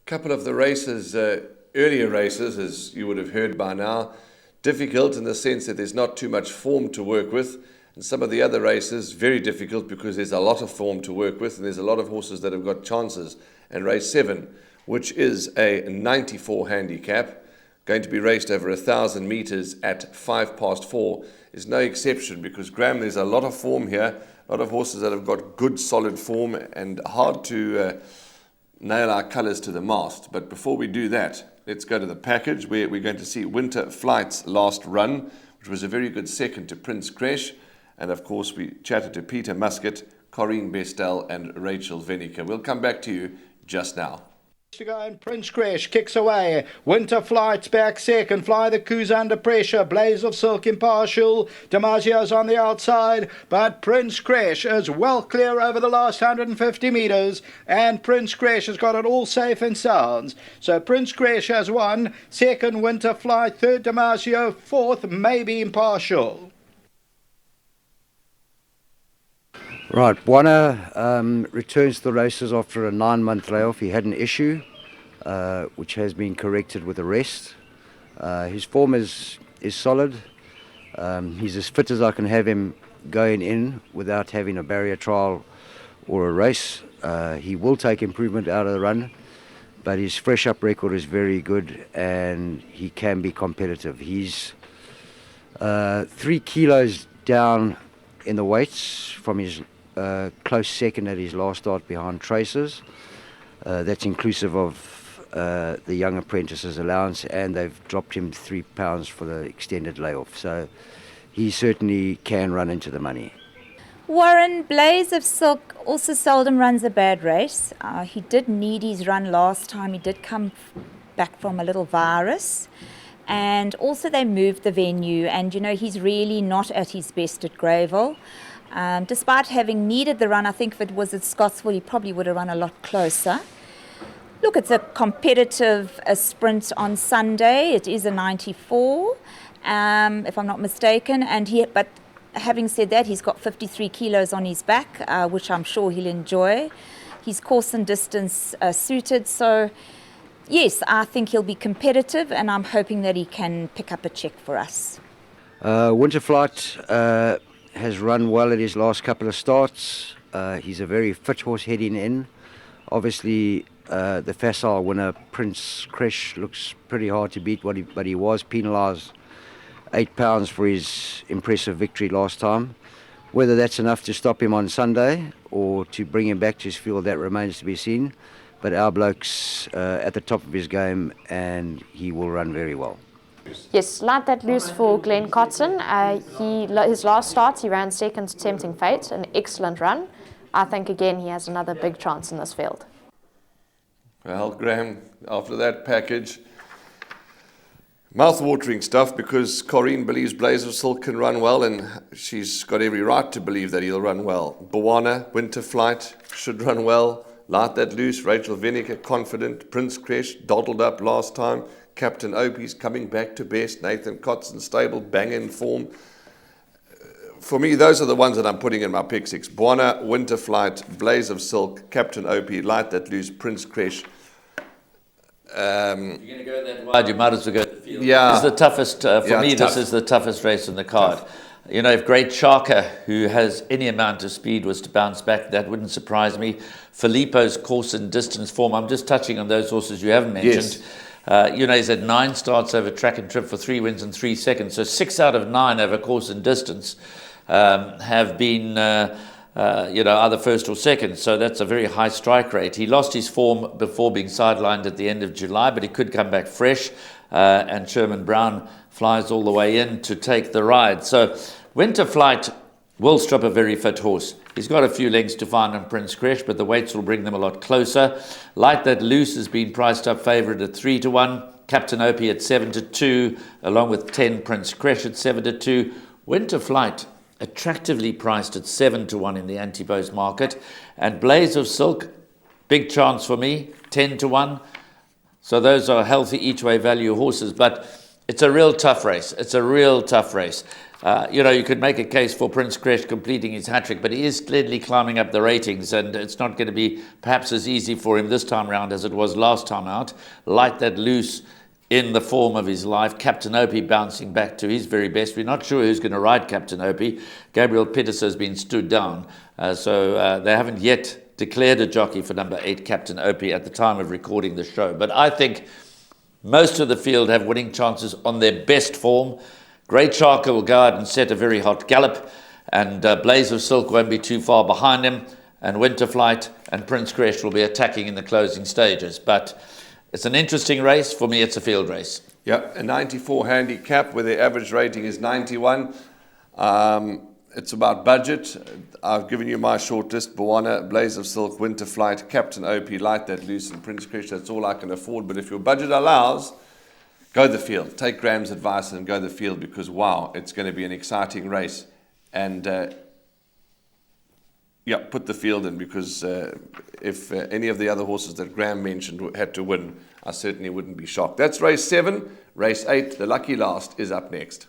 Couple of the races, earlier races, as you would have heard by now, difficult in the sense that there's not too much form to work with. And some of the other races, very difficult because there's a lot of form to work with and there's a lot of horses that have got chances. And race 7, which is a 94 handicap, going to be raced over 1,000 metres at 4:05, is no exception because, Graham, there's a lot of form here, a lot of horses that have got good solid form and hard to nail our colours to the mast. But before we do that, let's go to the package where we're going to see Winter Flight's last run, which was a very good second to Prince Crash. And of course, we chatted to Peter Muscat, Corinne Bestel and Rachel Venica. We'll come back to you just now. To go and Prince Crash kicks away. Winter Flight's back second. Fly the Coos under pressure. Blaze of Silk impartial. Damasio's on the outside, but Prince Crash is well clear over the last 150 metres, and Prince Crash has got it all safe and sound. So Prince Crash has won. Second, Winter Flight. Third, Damasio. Fourth, maybe impartial. Right, Buana returns to the races after a 9-month layoff. He had an issue, which has been corrected with a rest. His form is solid. He's as fit as I can have him going in without having a barrier trial or a race. He will take improvement out of the run, but his fresh up record is very good and he can be competitive. He's 3 kilos down in the weights from his close second at his last start behind Traces. That's inclusive of the young apprentice's allowance, and they've dropped him 3 pounds for the extended layoff. So he certainly can run into the money. Warren, Blaze of Silk also seldom runs a bad race. He did need his run last time. He did come back from a little virus. And also they moved the venue, and you know, he's really not at his best at Greyville. Despite having needed the run, I think if it was at Scottsville, he probably would have run a lot closer. Look, it's a competitive sprint on Sunday. It is a 94, if I'm not mistaken. But having said that, he's got 53 kilos on his back, which I'm sure he'll enjoy. His course and distance suited, so yes, I think he'll be competitive, and I'm hoping that he can pick up a check for us. Winter Flight has run well at his last couple of starts. He's a very fit horse heading in. Obviously, the facile winner, Prince Crash, looks pretty hard to beat, but he was penalised 8 pounds for his impressive victory last time. Whether that's enough to stop him on Sunday or to bring him back to his field, that remains to be seen. But our bloke's at the top of his game, and he will run very well. Yes, Light That Loose for Glenn Cotton. His last start, he ran second to Tempting Fate, an excellent run. I think, again, he has another big chance in this field. Well, Graham, after that package, mouth-watering stuff, because Corinne believes Blaze of Silk can run well, and she's got every right to believe that he'll run well. Buana, Winter Flight, should run well. Light That Loose, Rachel Venica, confident. Prince Crash, doddled up last time. Captain Opie's coming back to best. Nathan Cotson stable, bang in form. For me, those are the ones that I'm putting in my pick six. Buana, Winter Flight, Blaze of Silk, Captain Opie, Light That Loose, Prince Crash. You're going to go that wide, you might as well go to the field. Yeah. This is the toughest, this is the toughest race in the card. Tough. You know, if Great Sharker, who has any amount of speed, was to bounce back, that wouldn't surprise me. Filippo's course and distance form, I'm just touching on those horses you haven't mentioned. Yes. He's had 9 starts over track and trip for 3 wins and 3 seconds. So 6 out of 9 over course and distance have been, either first or second. So that's a very high strike rate. He lost his form before being sidelined at the end of July, but he could come back fresh. And Sherman Brown flies all the way in to take the ride. So Winter Flight will strip a very fit horse. He's got a few lengths to find on Prince Crash, but the weights will bring them a lot closer. Light That Loose has been priced up favourite at 3-1. Captain Opie at 7-2, along with 10 Prince Crash at 7-2. Winter Flight attractively priced at 7-1 in the anti-post market. And Blaze of Silk, big chance for me, 10-1. So those are healthy each-way value horses, but it's a real tough race. It's a real tough race. You could make a case for Prince Kresh completing his hat-trick, but he is steadily climbing up the ratings, and it's not going to be perhaps as easy for him this time around as it was last time out. Light That Loose in the form of his life. Captain Opie bouncing back to his very best. We're not sure who's going to ride Captain Opie. Gabriel Pettis has been stood down, so they haven't yet declared a jockey for number 8, Captain Opie, at the time of recording the show. But I think most of the field have winning chances on their best form. Great Sharker will go out and set a very hot gallop, and Blaze of Silk won't be too far behind him, and Winter Flight and Prince Kresh will be attacking in the closing stages. But it's an interesting race. For me, it's a field race. Yeah, a 94 handicap where the average rating is 91. It's about budget. I've given you my short list: Bawana, Blaze of Silk, Winter Flight, Captain Opie, Light That Loose, and Prince Kresh. That's all I can afford. But if your budget allows, go the field. Take Graham's advice and go the field, because, wow, it's going to be an exciting race. And, put the field in, because if any of the other horses that Graham mentioned had to win, I certainly wouldn't be shocked. That's race 7. Race 8, the lucky last, is up next.